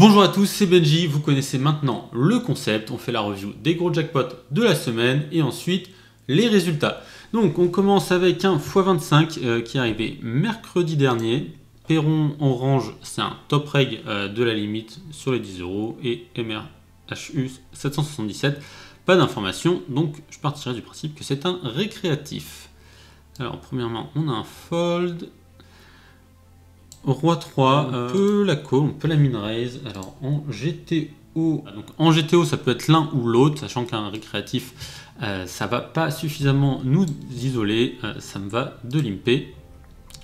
Bonjour à tous, c'est Benji, vous connaissez maintenant le concept, on fait la review des gros jackpots de la semaine et ensuite les résultats. Donc on commence avec un x25 qui est arrivé mercredi dernier. Perron orange, c'est un top reg de la limite sur les 10 € et MRHU 777. Pas d'informations, donc je partirai du principe que c'est un récréatif. Alors premièrement, on a un fold. Roi 3, on peut la call, on peut la min raise. Alors en GTO, donc en GTO ça peut être l'un ou l'autre, sachant qu'un récréatif ça va pas suffisamment nous isoler, ça me va de limper.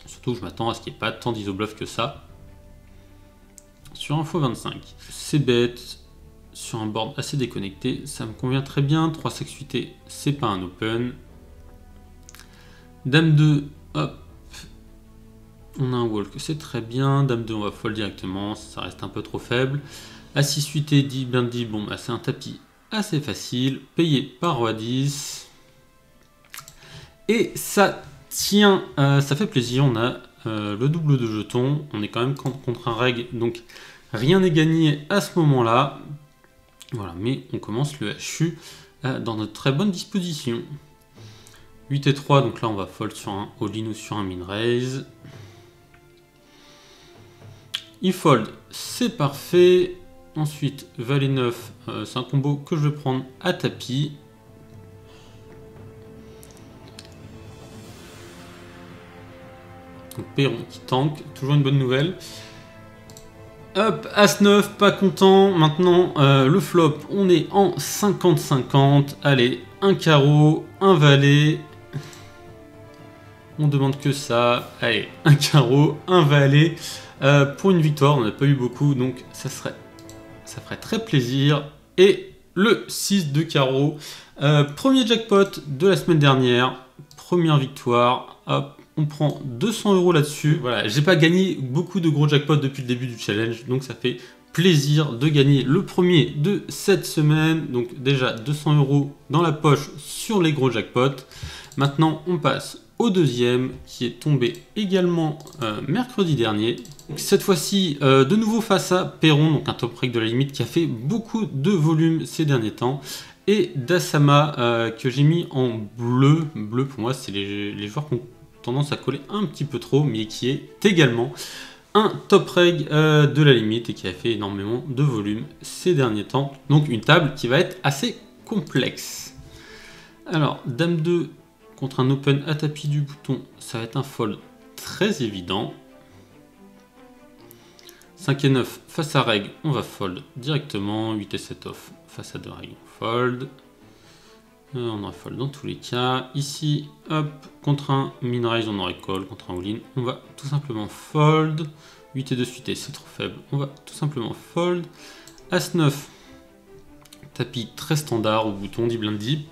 Surtout je m'attends à ce qu'il n'y ait pas tant d'isobluff que ça. Sur un x25, c'est bête, sur un board assez déconnecté, ça me convient très bien. 3 sex suité, c'est pas un open. Dame 2, hop. On a un walk, c'est très bien. Dame 2, on va fold directement, ça reste un peu trop faible. As 6 suité, 10 blindé, bon, bah, c'est un tapis assez facile. Payé par Roi 10. Et ça tient, ça fait plaisir. On a le double de jetons. On est quand même contre un reg, donc rien n'est gagné à ce moment-là. Voilà, mais on commence le HU dans notre très bonne disposition. 8 et 3, donc là on va fold sur un all-in ou sur un min raise. Il fold, c'est parfait. Ensuite, valet 9, c'est un combo que je vais prendre à tapis. Donc Perron qui tank, toujours une bonne nouvelle. Hop, As 9, pas content. Maintenant, le flop, on est en 50-50. Allez, un carreau, un valet. On demande que ça. Allez, un carreau, un valet. Pour une victoire, on n'a pas eu beaucoup, donc ça ferait très plaisir. Et le 6 de carreau, premier jackpot de la semaine dernière, première victoire. Hop, on prend 200 € là-dessus. Voilà, j'ai pas gagné beaucoup de gros jackpots depuis le début du challenge, donc ça fait plaisir de gagner le premier de cette semaine. Donc déjà 200 € dans la poche sur les gros jackpots. Maintenant, on passe au deuxième qui est tombé également mercredi dernier. Donc, cette fois-ci, de nouveau face à Perron, donc un top reg de la limite qui a fait beaucoup de volume ces derniers temps. Et Dasama que j'ai mis en bleu. Bleu pour moi, c'est les joueurs qui ont tendance à coller un petit peu trop, mais qui est également un top reg de la limite et qui a fait énormément de volume ces derniers temps. Donc une table qui va être assez complexe. Alors, Dame 2 contre un open à tapis du bouton, ça va être un fold très évident. 5 et 9 face à reg, on va fold directement. 8 et 7 off face à 2 reg, on fold. On aurait fold dans tous les cas. Ici, hop, contre un min raise, on aurait call. Contre un all-in, on va tout simplement fold. 8 et 2 suité, c'est trop faible, on va tout simplement fold. As 9, tapis très standard au bouton, 10 blind deep.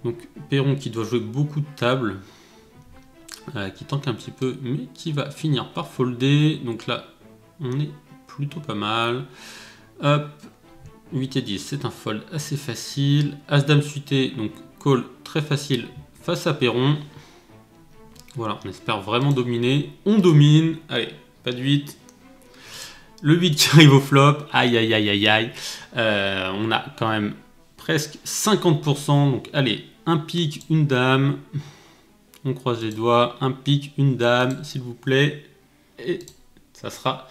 Donc Perron qui doit jouer beaucoup de tables, qui tank un petit peu, mais qui va finir par folder. Donc là, on est plutôt pas mal. Hop, 8 et 10, c'est un fold assez facile. As-Dame suité, donc call très facile face à Perron. Voilà, on espère vraiment dominer. On domine. Allez, pas de 8. Le 8 qui arrive au flop. Aïe, aïe, aïe, aïe, aïe. On a quand même presque 50%. Donc allez, un pic, une dame. On croise les doigts. Un pic, une dame, s'il vous plaît. Et ça sera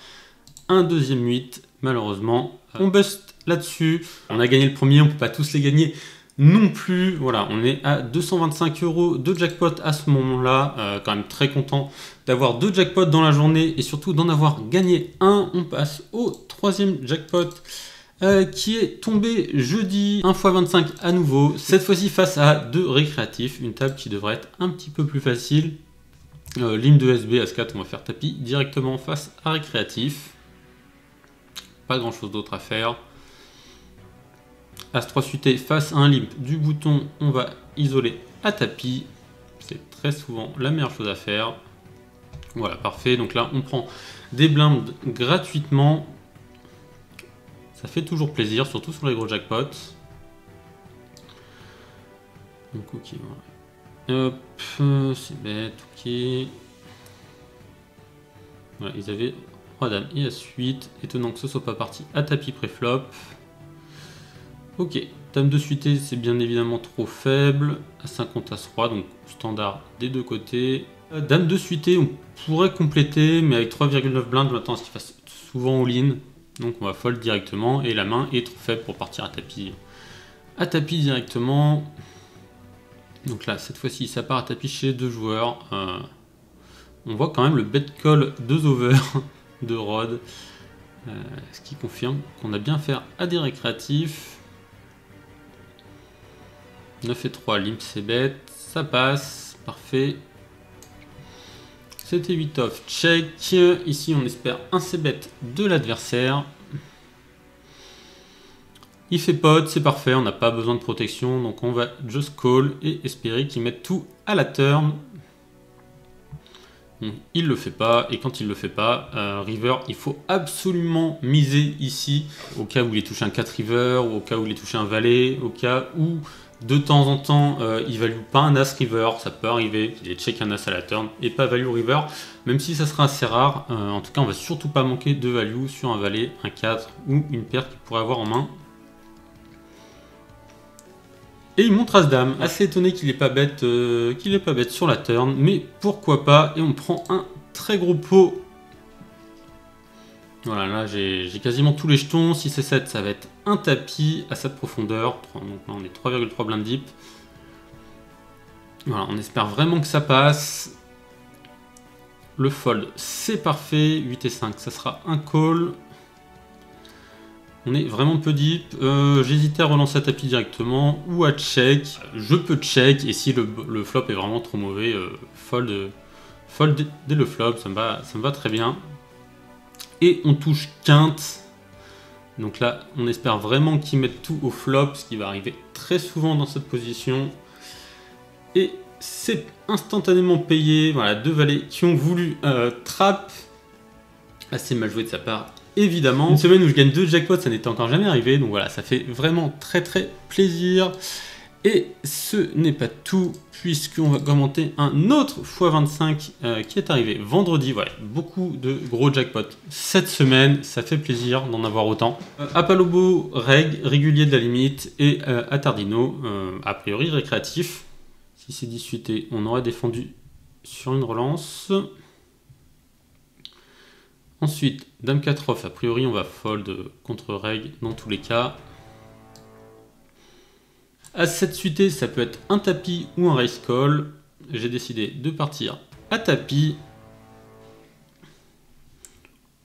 un deuxième 8, malheureusement. On bust là-dessus. On a gagné le premier, on ne peut pas tous les gagner non plus. Voilà, on est à 225 € de jackpot à ce moment-là. Quand même très content d'avoir 2 jackpots dans la journée et surtout d'en avoir gagné un. On passe au troisième jackpot qui est tombé jeudi. 1 x 25 à nouveau. Cette fois-ci face à 2 récréatifs. Une table qui devrait être un petit peu plus facile. Ligne de SB, As4, on va faire tapis directement face à récréatif. Pas grand-chose d'autre à faire. As 3 suité face à un limp du bouton, on va isoler à tapis. C'est très souvent la meilleure chose à faire. Voilà, parfait. Donc là, on prend des blindes gratuitement. Ça fait toujours plaisir, surtout sur les gros jackpots. Donc ok, voilà. Hop, c'est bête, ok. Voilà, ils avaient Roi dame et As-8. Étonnant que ce soit pas parti à tapis pré-flop. Ok, dame de suité, c'est bien évidemment trop faible. As-50, As-Roi, donc standard des deux côtés. Dame de suité, on pourrait compléter, mais avec 3,9 blindes, je m'attends à ce qu'il fasse souvent all-in. Donc on va fold directement, et la main est trop faible pour partir à tapis directement. Donc là, cette fois-ci, ça part à tapis chez les deux joueurs. On voit quand même le bet call 2 over de Rod, ce qui confirme qu'on a bien fait à des récréatifs. 9 et 3, limp c'est bet, ça passe, parfait. C'était 8 off, check. Ici, on espère un c-bet de l'adversaire. Il fait pot, c'est parfait, on n'a pas besoin de protection, donc on va just call et espérer qu'il mette tout à la turn. Donc, il le fait pas, et quand il le fait pas, river, il faut absolument miser ici, au cas où il est touché un 4 river, ou au cas où il est touché un valet, au cas où de temps en temps il value pas un as river, ça peut arriver, il est check un as à la turn et pas value river, même si ça sera assez rare. En tout cas, on va surtout pas manquer de value sur un valet, un 4 ou une paire qu'il pourrait avoir en main. Et il montre As-Dame, assez étonné qu'il n'est pas bête sur la turn, mais pourquoi pas, et on prend un très gros pot. Voilà, là j'ai quasiment tous les jetons, 6 et 7 ça va être un tapis à cette profondeur, donc là on est 3,3 blind deep. Voilà, on espère vraiment que ça passe. Le fold c'est parfait, 8 et 5 ça sera un call. On est vraiment peu deep, j'hésitais à relancer à tapis directement ou à check. Je peux check, et si le flop est vraiment trop mauvais, fold dès le flop, ça me va très bien. Et on touche quinte, donc là on espère vraiment qu'il mette tout au flop, ce qui va arriver très souvent dans cette position. Et c'est instantanément payé, voilà, deux valets qui ont voulu trap, assez mal joué de sa part. Évidemment, une semaine où je gagne 2 jackpots, ça n'était encore jamais arrivé, donc voilà, ça fait vraiment très plaisir. Et ce n'est pas tout, puisqu'on va commenter un autre x25 qui est arrivé vendredi. Voilà, beaucoup de gros jackpots cette semaine, ça fait plaisir d'en avoir autant. À Palobo, reg, régulier de la limite, et à Tardino, a priori récréatif. Si c'est 18, on aurait défendu sur une relance. Ensuite, Dame 4 off, a priori on va fold contre reg dans tous les cas. As 7 suité, ça peut être un tapis ou un raise call. J'ai décidé de partir à tapis.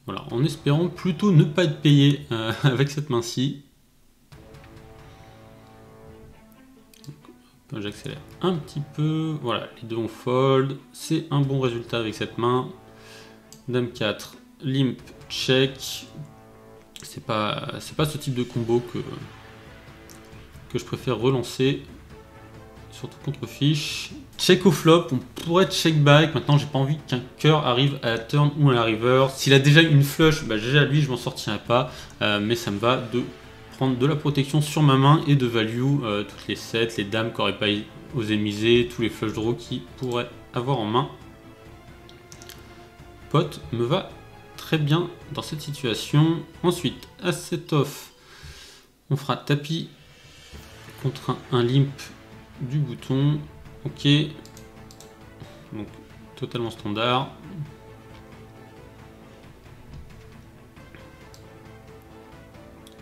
Voilà, en espérant plutôt ne pas être payé avec cette main-ci. J'accélère un petit peu. Voilà, les deux ont fold. C'est un bon résultat avec cette main. Dame 4. Limp, check. C'est pas ce type de combo que je préfère relancer, surtout contre fiche. Check au flop, on pourrait check back. Maintenant, j'ai pas envie qu'un cœur arrive à la turn ou à la river. S'il a déjà une flush, bah, déjà lui, je m'en sortirai pas. Mais ça me va de prendre de la protection sur ma main et de value toutes les sets, les dames qui n'auraient pas osé miser, tous les flush draws qui pourraient avoir en main. Pot me va très bien dans cette situation. Ensuite, à 7 off, on fera tapis contre un limp du bouton. Ok, donc totalement standard.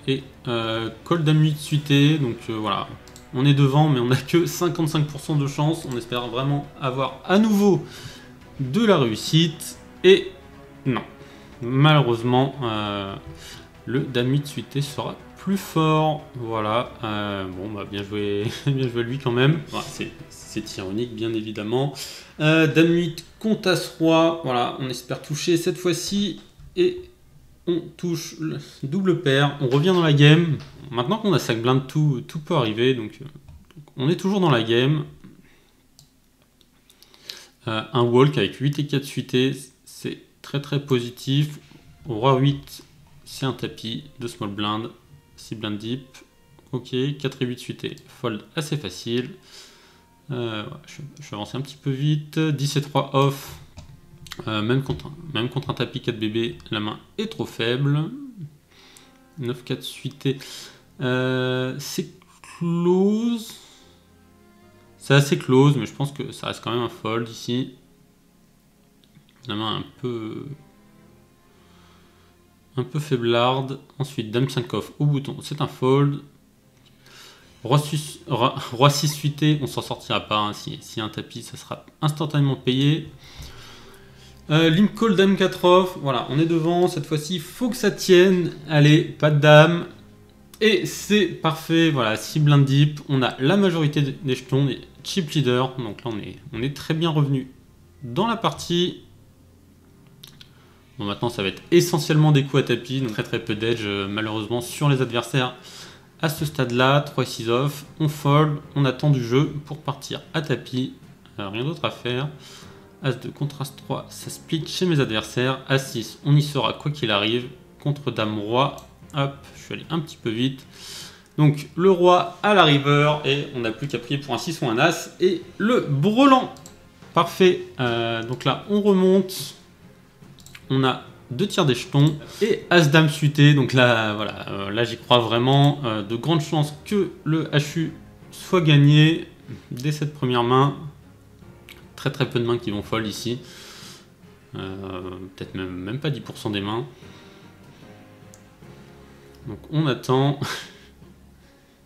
Et call dame 8 suité, donc voilà, on est devant mais on n'a que 55% de chance. On espère vraiment avoir à nouveau de la réussite, et non, malheureusement le dame 8 suité sera plus fort. Voilà, bon bah bien joué bien joué lui quand même. Voilà, c'est ironique bien évidemment. Dame 8 contre as roi, voilà, on espère toucher cette fois-ci, et on touche le double paire, on revient dans la game. Maintenant qu'on a 5 blindes, tout peut arriver, donc on est toujours dans la game. Un walk avec 8 et 4 suités, c'est très positif. Au roi 8, c'est un tapis de small blind, 6 blind deep. Ok, 4 et 8 suités, fold assez facile. Je vais avancer un petit peu vite. 10 et 3 off, Même contre un tapis 4 bébés, la main est trop faible. 9-4 suité. C'est close. C'est assez close, mais je pense que ça reste quand même un fold ici. La main un peu faiblarde. Ensuite, Dame 5 off au bouton, c'est un fold. Roi 6 suité, on s'en sortira pas. Hein. S'il y a un tapis, ça sera instantanément payé. Limp call Dame 4 off. Voilà, on est devant. Cette fois-ci, il faut que ça tienne. Allez, pas de dame. Et c'est parfait. Voilà, 6 blindes deep. On a la majorité des jetons, des chip leaders. Donc là, on est très bien revenu dans la partie. Bon, maintenant, ça va être essentiellement des coups à tapis. Donc très peu d'edge, malheureusement, sur les adversaires. À ce stade-là, 3 6 off, on fold, on attend du jeu pour partir à tapis. Rien d'autre à faire. As de contre As 3, ça split chez mes adversaires. As 6, on y sera quoi qu'il arrive. Contre Dame Roi, hop, je suis allé un petit peu vite. Donc le Roi à la river et on n'a plus qu'à prier pour un 6 ou un As. Et le brelan. Parfait. Donc là, on remonte. On a 2 tiers des jetons et As-Dame suité. Donc là, voilà, là j'y crois vraiment. De grandes chances que le HU soit gagné dès cette première main. Très peu de mains qui vont fold ici. Peut-être même pas 10% des mains. Donc on attend.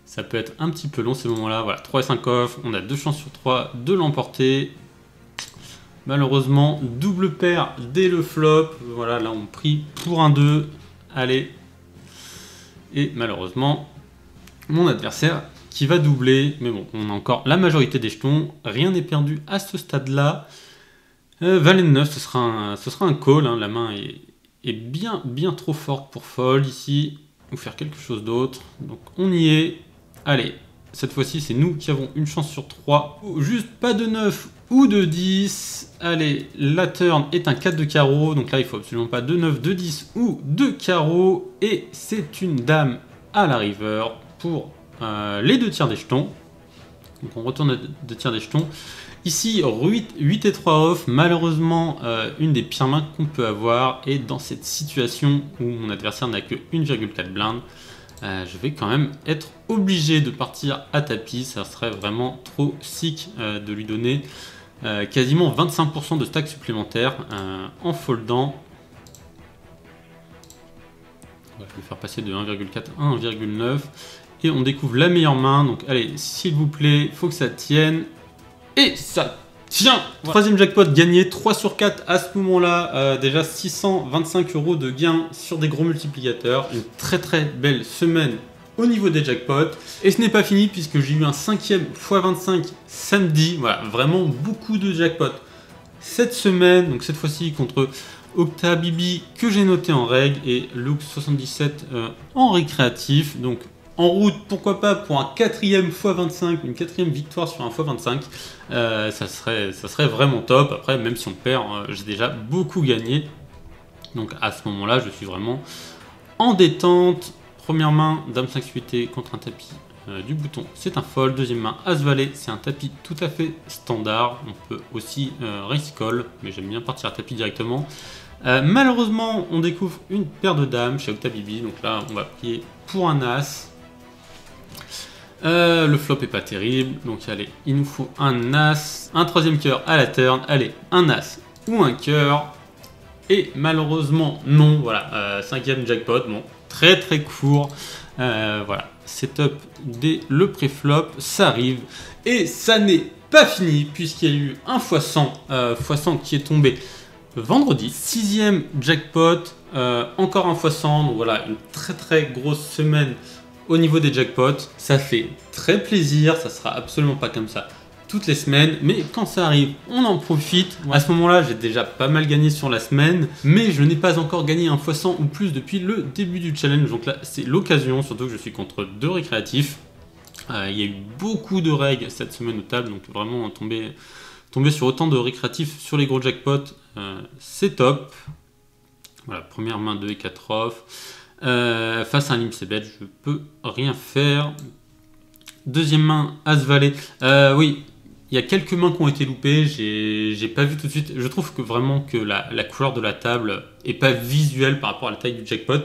Ça peut être un petit peu long ces moments-là. Voilà, 3 et 5 off. On a 2 chances sur 3 de l'emporter. Malheureusement, double paire dès le flop. Voilà, là on prie pour un 2. Allez. Et malheureusement, mon adversaire qui va doubler. Mais bon, on a encore la majorité des jetons. Rien n'est perdu à ce stade-là. Valet de 9, ce sera un call. Hein. La main est bien trop forte pour fold ici. Ou faire quelque chose d'autre. Donc on y est. Allez. Cette fois-ci, c'est nous qui avons une chance sur 3. Juste pas de 9 ou de 10. Allez, la turn est un 4 de carreau. Donc là, il faut absolument pas de 9, de 10 ou de carreau. Et c'est une dame à la river pour les 2 tiers des jetons. Donc on retourne à 2 tiers des jetons. Ici, 8 et 3 off. Malheureusement, une des pires mains qu'on peut avoir. Et dans cette situation où mon adversaire n'a que 1,4 blinde, je vais quand même être obligé de partir à tapis. Ça serait vraiment trop sick de lui donner quasiment 25% de stack supplémentaire en foldant. On va le faire passer de 1,4 à 1,9. Et on découvre la meilleure main. Donc allez, s'il vous plaît, il faut que ça tienne. Et ça tient. Troisième jackpot gagné, 3 sur 4 à ce moment-là. Déjà 625 € de gain sur des gros multiplicateurs. Une très belle semaine au niveau des jackpots. Et ce n'est pas fini puisque j'ai eu un 5e x25 samedi. Voilà, vraiment beaucoup de jackpots cette semaine. Donc cette fois-ci contre Octa Bibi que j'ai noté en règle et Lux77 en récréatif. Donc en route, pourquoi pas pour un 4e x25, une 4e victoire sur un x25. Ça serait vraiment top. Après, même si on perd, j'ai déjà beaucoup gagné. Donc à ce moment-là, je suis vraiment en détente. Première main, Dame 5 suité contre un tapis du bouton, c'est un fold. Deuxième main, As Valet, c'est un tapis tout à fait standard. On peut aussi raise call, mais j'aime bien partir à tapis directement. Malheureusement, on découvre une paire de dames chez Octa Bibi. Donc là, on va plier pour un As. Le flop est pas terrible, donc allez, il nous faut un As, un troisième cœur à la turn, allez, un As ou un cœur, et malheureusement non, voilà, 5e jackpot, bon, très court, voilà, setup dès le pré-flop, ça arrive, et ça n'est pas fini, puisqu'il y a eu un x100 qui est tombé vendredi, 6e jackpot, encore un x100, donc voilà, une très grosse semaine au niveau des jackpots. Ça fait très plaisir, ça sera absolument pas comme ça toutes les semaines, mais quand ça arrive, on en profite. À ce moment-là, j'ai déjà pas mal gagné sur la semaine, mais je n'ai pas encore gagné un x100 ou plus depuis le début du challenge, donc là, c'est l'occasion, surtout que je suis contre 2 récréatifs. Il y a eu beaucoup de règles cette semaine au table, donc vraiment tomber sur autant de récréatifs sur les gros jackpots, c'est top. Voilà, première main 2 et 4 off. Face à un limp c'est bête, je peux rien faire. Deuxième main, As Valet. Oui, Il y a quelques mains qui ont été loupées, j'ai pas vu tout de suite. Je trouve que vraiment que la couleur de la table est pas visuelle par rapport à la taille du jackpot.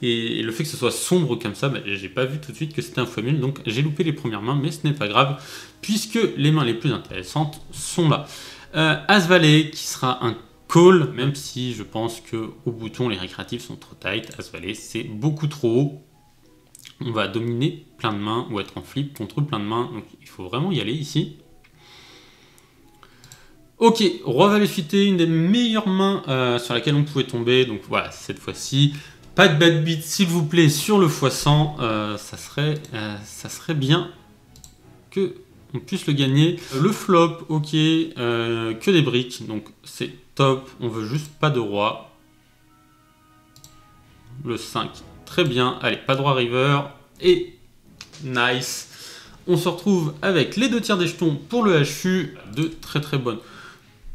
Et le fait que ce soit sombre comme ça, bah, j'ai pas vu tout de suite que c'était un x1000. Donc j'ai loupé les premières mains, mais ce n'est pas grave, puisque les mains les plus intéressantes sont là. As-Valet qui sera un call, même si je pense que au bouton les récréatifs sont trop tight. As-Valet c'est beaucoup trop haut. On va dominer plein de mains ou être en flip contre plein de mains. Donc il faut vraiment y aller ici. Ok, Roi Valet suité, une des meilleures mains sur laquelle on pouvait tomber. Donc voilà, cette fois-ci, pas de bad beat s'il vous plaît sur le x100. Ça serait bien que on puisse le gagner. Le flop, ok, que des briques, donc c'est top. On veut juste pas de roi. Le 5, très bien. Allez, pas de roi river et nice. On se retrouve avec les 2 tiers des jetons pour le HU, de très bonnes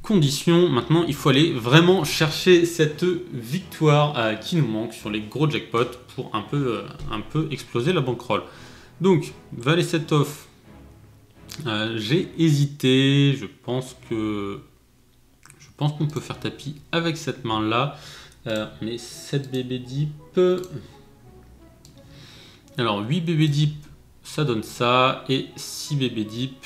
conditions. Maintenant, il faut aller vraiment chercher cette victoire qui nous manque sur les gros jackpots pour un peu exploser la bankroll. Donc, Valet 7 off. J'ai hésité. Je pense qu'on peut faire tapis avec cette main-là. On est 7 bébés deep. Alors, 8 bébés deep, ça donne ça. Et 6 bébés deep.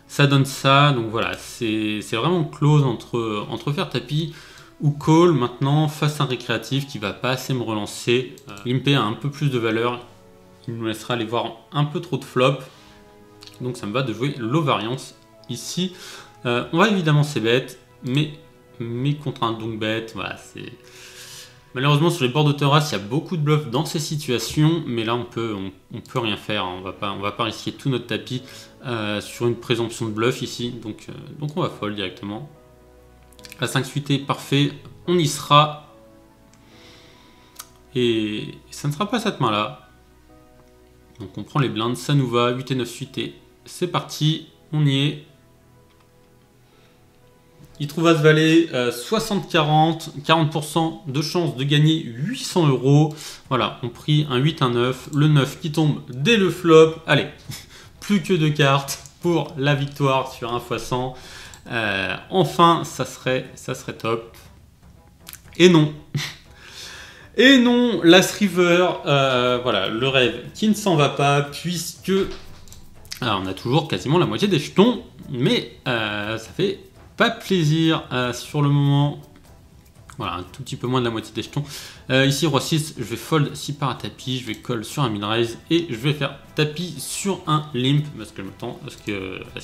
Ça donne ça, donc voilà, c'est vraiment close entre faire tapis ou call. Maintenant, face à un récréatif qui va pas assez me relancer, l'IMP a un peu plus de valeur, il nous laissera aller voir un peu trop de flop, donc ça me va de jouer low variance ici. On va évidemment c-bet, mais contre un donk bet, voilà, c'est... Malheureusement sur les bords de terrasse, il y a beaucoup de bluffs dans ces situations, mais là on peut rien faire, hein. On va pas risquer tout notre tapis sur une présomption de bluff ici, donc on va fold directement. À 5 suité, parfait, on y sera. Et ça ne sera pas cette main-là. Donc on prend les blindes, ça nous va, 8 et 9 suité, c'est parti, on y est. Il trouve As-Valet, 60-40, 40% de chance de gagner 800 €. Voilà, on prie un 8, un 9, le 9 qui tombe dès le flop. Allez, plus que 2 cartes pour la victoire sur un x100. Enfin, ça serait top. Et non. Et non, l'As River, voilà, le rêve qui ne s'en va pas, puisque alors, on a toujours quasiment la moitié des jetons, mais ça fait pas plaisir sur le moment. Voilà, un tout petit peu moins de la moitié des jetons. Ici, Roi 6, je vais fold si par un tapis, je vais call sur un mid-raise et je vais faire tapis sur un limp parce que je m'attends à ce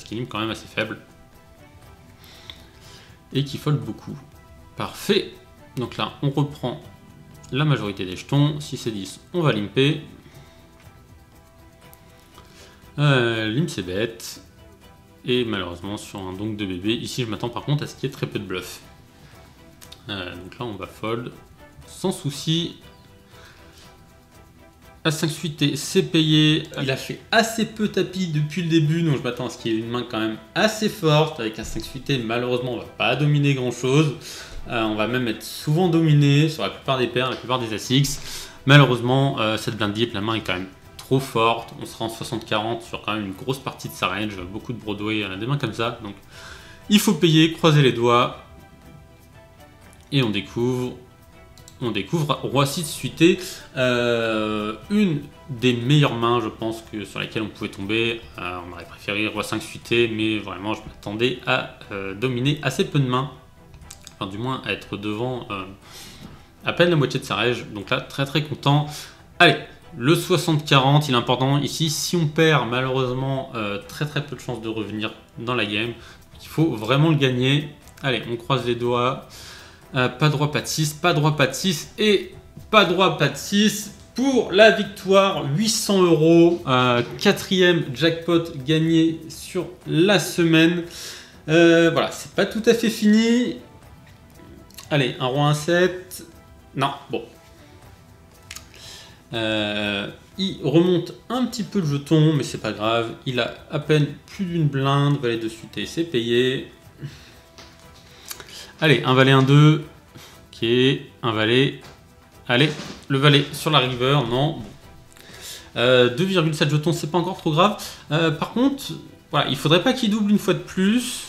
qu'il limp quand même assez faible. Et qui fold beaucoup. Parfait. Donc là, on reprend la majorité des jetons. 6 et 10, on va limper. Limp c'est bête. Et malheureusement sur un donk de bébé, ici je m'attends par contre à ce qu'il y ait très peu de bluff. Donc là on va fold sans souci. À 5 suité, c'est payé. Il a fait assez peu tapis depuis le début, donc je m'attends à ce qu'il y ait une main quand même assez forte. Avec un 5 suité, malheureusement on va pas dominer grand chose. On va même être souvent dominé sur la plupart des paires, la plupart des As-X. Malheureusement cette blind deep, la main est quand même trop forte, on sera en 60-40 sur quand même une grosse partie de sa range, beaucoup de Broadway, des mains comme ça, donc il faut payer, croiser les doigts, et on découvre Roi 6 suité, une des meilleures mains je pense que sur laquelle on pouvait tomber. On aurait préféré Roi 5 suité, mais vraiment je m'attendais à dominer assez peu de mains, enfin du moins à être devant à peine la moitié de sa range, donc là très content. Allez, le 60-40, il est important ici. Si on perd, malheureusement, très peu de chances de revenir dans la game. Il faut vraiment le gagner. Allez, on croise les doigts. Pas de roi, pas de 6, pas de roi, pas de 6 et pas de roi, pas de 6 pour la victoire. 800 €, quatrième jackpot gagné sur la semaine. Voilà, c'est pas tout à fait fini. Allez, un roi, un 7. Non, bon. Il remonte un petit peu le jeton, mais c'est pas grave. Il a à peine plus d'une blinde. Valet de suité, c'est payé. Allez, un valet 1-2. Ok, un valet. Allez, le valet sur la river, non. 2,7 jetons, c'est pas encore trop grave. Par contre, Voilà, il faudrait pas qu'il double une fois de plus.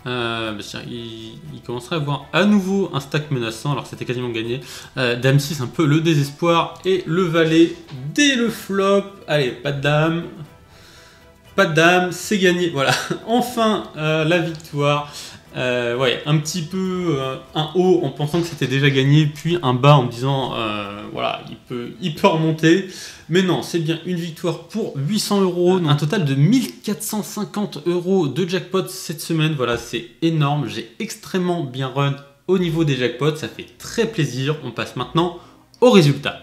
Il commencerait à avoir à nouveau un stack menaçant, alors que c'était quasiment gagné. Dame 6, un peu le désespoir. Et le valet dès le flop. Allez, pas de dame. Pas de dame, c'est gagné. Voilà, enfin la victoire. Ouais, un petit peu un haut en pensant que c'était déjà gagné, puis un bas en me disant voilà, il peut remonter. Mais non, c'est bien une victoire pour 800 €, un total de 1450 € de jackpot cette semaine. Voilà, c'est énorme. J'ai extrêmement bien run au niveau des jackpots, ça fait très plaisir. On passe maintenant aux résultats.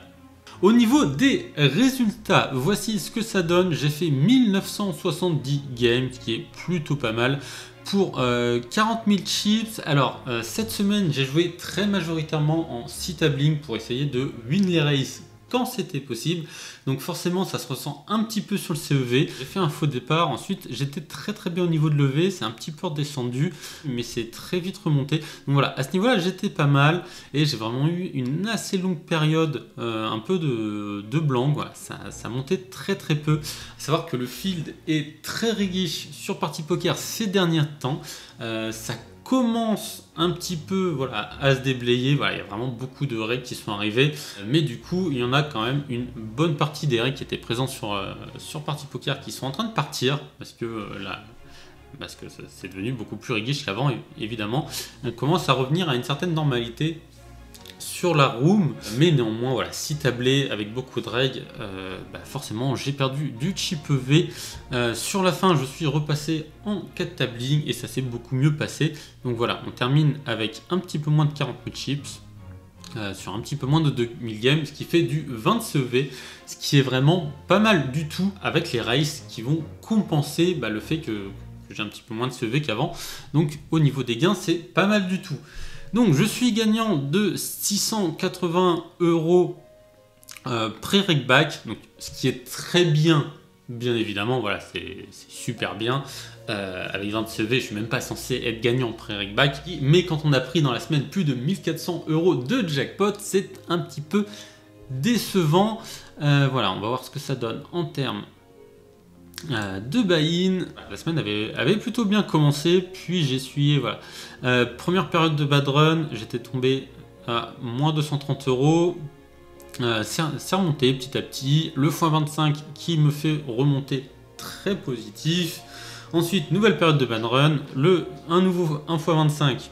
Au niveau des résultats, voici ce que ça donne. J'ai fait 1970 games, ce qui est plutôt pas mal. Pour 40 000 chips. Alors, cette semaine, j'ai joué très majoritairement en C-tabling pour essayer de win les races quand c'était possible. Donc forcément, ça se ressent un petit peu sur le CEV. J'ai fait un faux départ. Ensuite, j'étais très bien au niveau de levé. C'est un petit peu redescendu, mais c'est très vite remonté. Donc voilà, à ce niveau-là, j'étais pas mal. Et j'ai vraiment eu une assez longue période, un peu de blanc. Voilà, ça montait très peu. À savoir que le field est très rigish sur Party Poker ces derniers temps. Ça commence un petit peu voilà, à se déblayer. Voilà, il y a vraiment beaucoup de règles qui sont arrivées, mais du coup il y en a quand même une bonne partie des règles qui étaient présentes sur Party Poker qui sont en train de partir parce que c'est devenu beaucoup plus rigish qu'avant. Évidemment, on commence à revenir à une certaine normalité sur la room, mais néanmoins voilà, si tablé avec beaucoup de règles, forcément j'ai perdu du chip EV. Sur la fin je suis repassé en 4 tabling et ça s'est beaucoup mieux passé. Donc voilà, on termine avec un petit peu moins de 40 000 chips sur un petit peu moins de 2000 games, ce qui fait du 20 CV, ce qui est vraiment pas mal du tout avec les races qui vont compenser le fait que j'ai un petit peu moins de CV qu'avant. Donc au niveau des gains c'est pas mal du tout. Donc je suis gagnant de 680 € pré-reg back, donc ce qui est très bien évidemment, voilà, c'est super bien. Avec 20 CV, je suis même pas censé être gagnant pré-reg back, mais quand on a pris dans la semaine plus de 1400 € de jackpot, c'est un petit peu décevant. Voilà, on va voir ce que ça donne en termes de buy-in. La semaine avait plutôt bien commencé, puis j'ai essuyé, voilà. Première période de bad run, j'étais tombé à moins 230 €. C'est remonté petit à petit. Le x25 qui me fait remonter très positif. Ensuite, nouvelle période de bad run, un nouveau 1x25.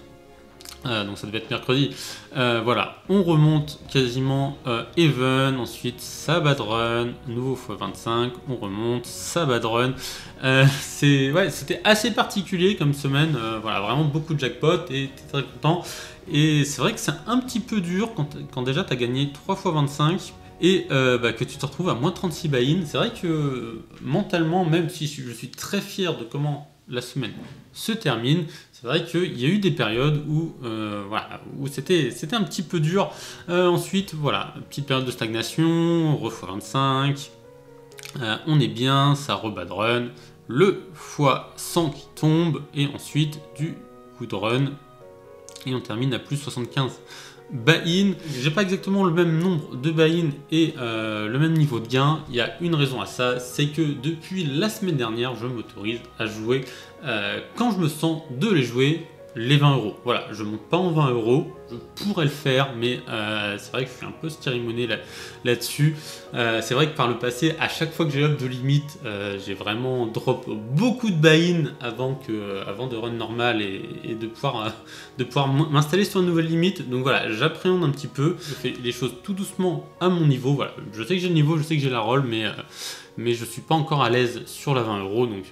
Donc ça devait être mercredi. Voilà, on remonte quasiment even. Ensuite, ça bad run, nouveau x25, on remonte, ça bad run. C'était assez particulier comme semaine. Voilà, vraiment beaucoup de jackpot et t'es très content. Et c'est vrai que c'est un petit peu dur quand déjà tu as gagné 3 x 25 et que tu te retrouves à moins 36 buy-in. C'est vrai que mentalement, même si je suis très fier de comment la semaine se termine, c'est vrai qu'il y a eu des périodes où, où c'était un petit peu dur. Ensuite, voilà, petite période de stagnation, ref 25, on est bien, ça rebad run, le x100 qui tombe, et ensuite du coup de run, et on termine à plus 75 buy-in. J'ai pas exactement le même nombre de buy-in et le même niveau de gain. Il y a une raison à ça, c'est que depuis la semaine dernière, je m'autorise à jouer quand je me sens de les jouer les 20 €. Voilà, je monte pas en 20 €, je pourrais le faire, mais c'est vrai que je suis un peu styrimoné là-dessus. C'est vrai que par le passé, à chaque fois que j'ai up de limite, j'ai vraiment drop beaucoup de buy-in avant de run normal et de pouvoir m'installer sur une nouvelle limite. Donc voilà, j'appréhende un petit peu, je fais les choses tout doucement à mon niveau. Voilà, je sais que j'ai le niveau, je sais que j'ai la roll, mais je suis pas encore à l'aise sur la 20 €, donc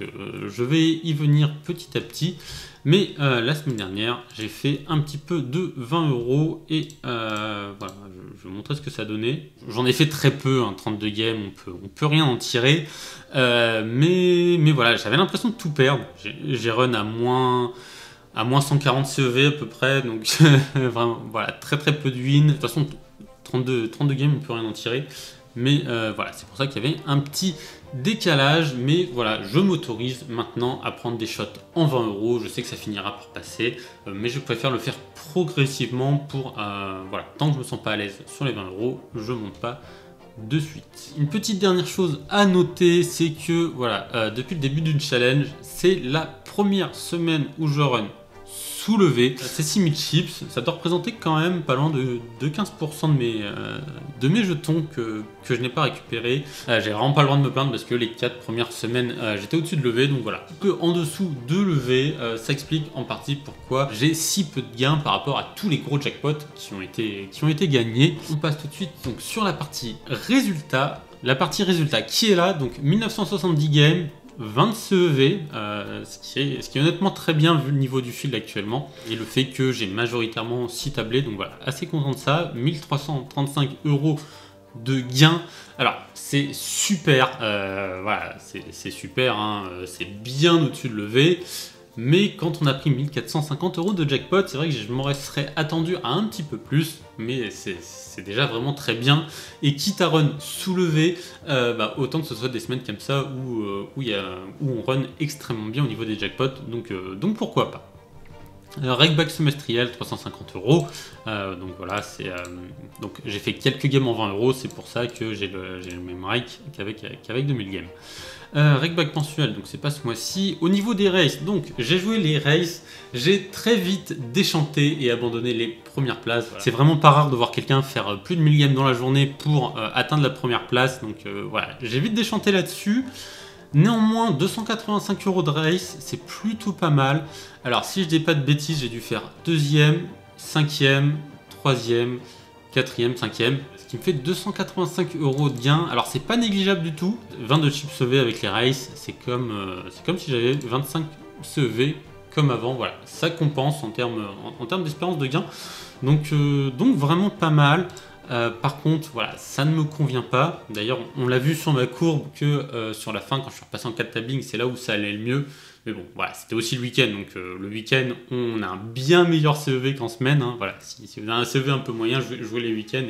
je vais y venir petit à petit. Mais la semaine dernière, j'ai fait un petit peu de 20 € et voilà, je vais vous montrer ce que ça donnait. J'en ai fait très peu, 32 games, on peut rien en tirer. Mais voilà, j'avais l'impression de tout perdre. J'ai run à moins 140 CEV à peu près, donc vraiment, voilà, très peu de win. De toute façon, 32 games, on peut rien en tirer. Mais voilà, c'est pour ça qu'il y avait un petit décalage, mais voilà, je m'autorise maintenant à prendre des shots en 20 €. Je sais que ça finira par passer, mais je préfère le faire progressivement pour voilà, tant que je me sens pas à l'aise sur les 20 €, je monte pas de suite. Une petite dernière chose à noter, c'est que voilà, depuis le début d'une challenge, c'est la première semaine où je run soulevé. C'est 6000 chips, ça doit représenter quand même pas loin de 15% de mes jetons que je n'ai pas récupéré. J'ai vraiment pas le droit de me plaindre parce que les 4 premières semaines j'étais au-dessus de levé, donc voilà. Un peu en dessous de levé, ça explique en partie pourquoi j'ai si peu de gains par rapport à tous les gros jackpots qui ont été gagnés. On passe tout de suite donc sur la partie résultats. La partie résultats qui est là, donc 1970 games, 20 CEV, ce qui est honnêtement très bien vu le niveau du field actuellement et le fait que j'ai majoritairement 6 tablés, donc voilà, assez content de ça. 1335 € de gains. Alors c'est super, voilà, c'est super, hein, c'est bien au-dessus de levé. Mais quand on a pris 1450 € de jackpot, c'est vrai que je m'aurais serais attendu à un petit peu plus, mais c'est déjà vraiment très bien. Et quitte à run soulevé, autant que ce soit des semaines comme ça où on run extrêmement bien au niveau des jackpots, donc pourquoi pas. Rakeback semestriel 350 €, donc voilà, donc j'ai fait quelques games en 20 €, c'est pour ça que j'ai le même rake qu'avec 2000 games. Rakeback mensuel, donc c'est pas ce mois-ci. Au niveau des races, donc j'ai joué les races, j'ai très vite déchanté et abandonné les premières places. Voilà. C'est vraiment pas rare de voir quelqu'un faire plus de 1000 games dans la journée pour atteindre la première place, donc voilà, j'ai vite déchanté là-dessus. Néanmoins, 285 € de race, c'est plutôt pas mal. Alors si je dis pas de bêtises, j'ai dû faire 2e, 5e, 3e, 4e, 5e, ce qui me fait 285 € de gain. Alors c'est pas négligeable du tout. 22 chips CEV avec les races, c'est comme si j'avais 25 CEV comme avant. Voilà, ça compense en termes d'espérance de gain. Donc vraiment pas mal. Par contre, voilà, ça ne me convient pas. D'ailleurs, on l'a vu sur ma courbe que sur la fin, quand je suis repassé en 4 tabling, c'est là où ça allait le mieux. Mais bon, voilà, c'était aussi le week-end. Donc le week-end, on a un bien meilleur CEV qu'en semaine. Hein. Voilà, si vous avez un CEV un peu moyen, jouez les week-ends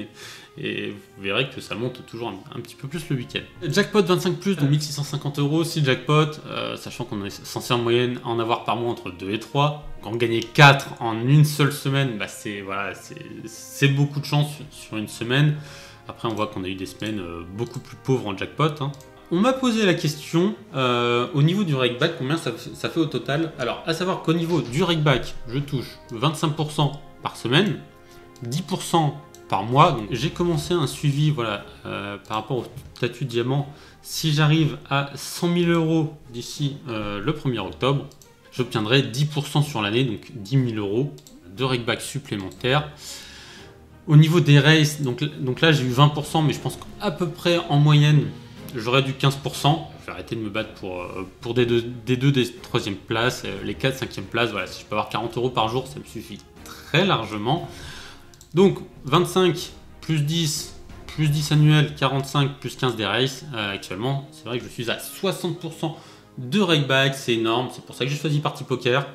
et vous verrez que ça monte toujours un petit peu plus le week-end. Jackpot 25+, donc 1650 €, 6 jackpots, sachant qu'on est censé en moyenne en avoir par mois entre 2 et 3. Quand gagner 4 en une seule semaine, c'est beaucoup de chance sur une semaine. Après, on voit qu'on a eu des semaines beaucoup plus pauvres en jackpot. Hein. On m'a posé la question au niveau du rakeback, combien ça fait au total. Alors, à savoir qu'au niveau du rakeback, je touche 25% par semaine, 10% par mois. Donc, j'ai commencé un suivi voilà, par rapport au statut de diamant. Si j'arrive à 100 000 € d'ici le 1er octobre, j'obtiendrai 10% sur l'année, donc 10 000 € de rakeback supplémentaire. Au niveau des races, donc là j'ai eu 20%, mais je pense qu'à peu près en moyenne, j'aurais du 15%. Je vais arrêter de me battre pour des 3e places, les 4, 5e places. Voilà, si je peux avoir 40 € par jour, ça me suffit très largement. Donc 25 plus 10 annuel, 45 plus 15 des races. Actuellement, c'est vrai que je suis à 60% de rakeback, c'est énorme. C'est pour ça que j'ai choisi Party Poker.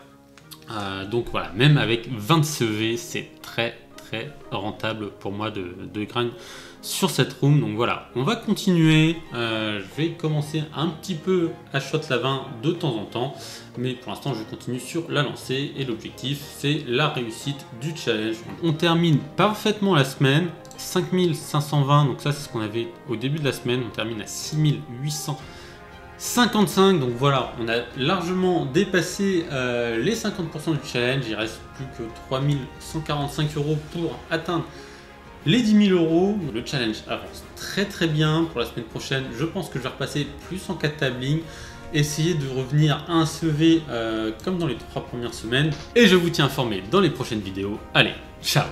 Donc voilà, même avec 20 CEV, c'est très rentable pour moi de grind sur cette room. Donc voilà, on va continuer. Je vais commencer un petit peu à shot la 20 de temps en temps, mais pour l'instant je continue sur la lancée et l'objectif c'est la réussite du challenge. On termine parfaitement la semaine, 5520, donc ça c'est ce qu'on avait au début de la semaine. On termine à 6855, donc voilà, on a largement dépassé les 50% du challenge. Il reste plus que 3145 € pour atteindre les 10 000 €. Le challenge avance très bien. Pour la semaine prochaine, je pense que je vais repasser plus en 4 tabling, essayer de revenir à un CEV comme dans les 3 premières semaines, et je vous tiens informé dans les prochaines vidéos. Allez, ciao!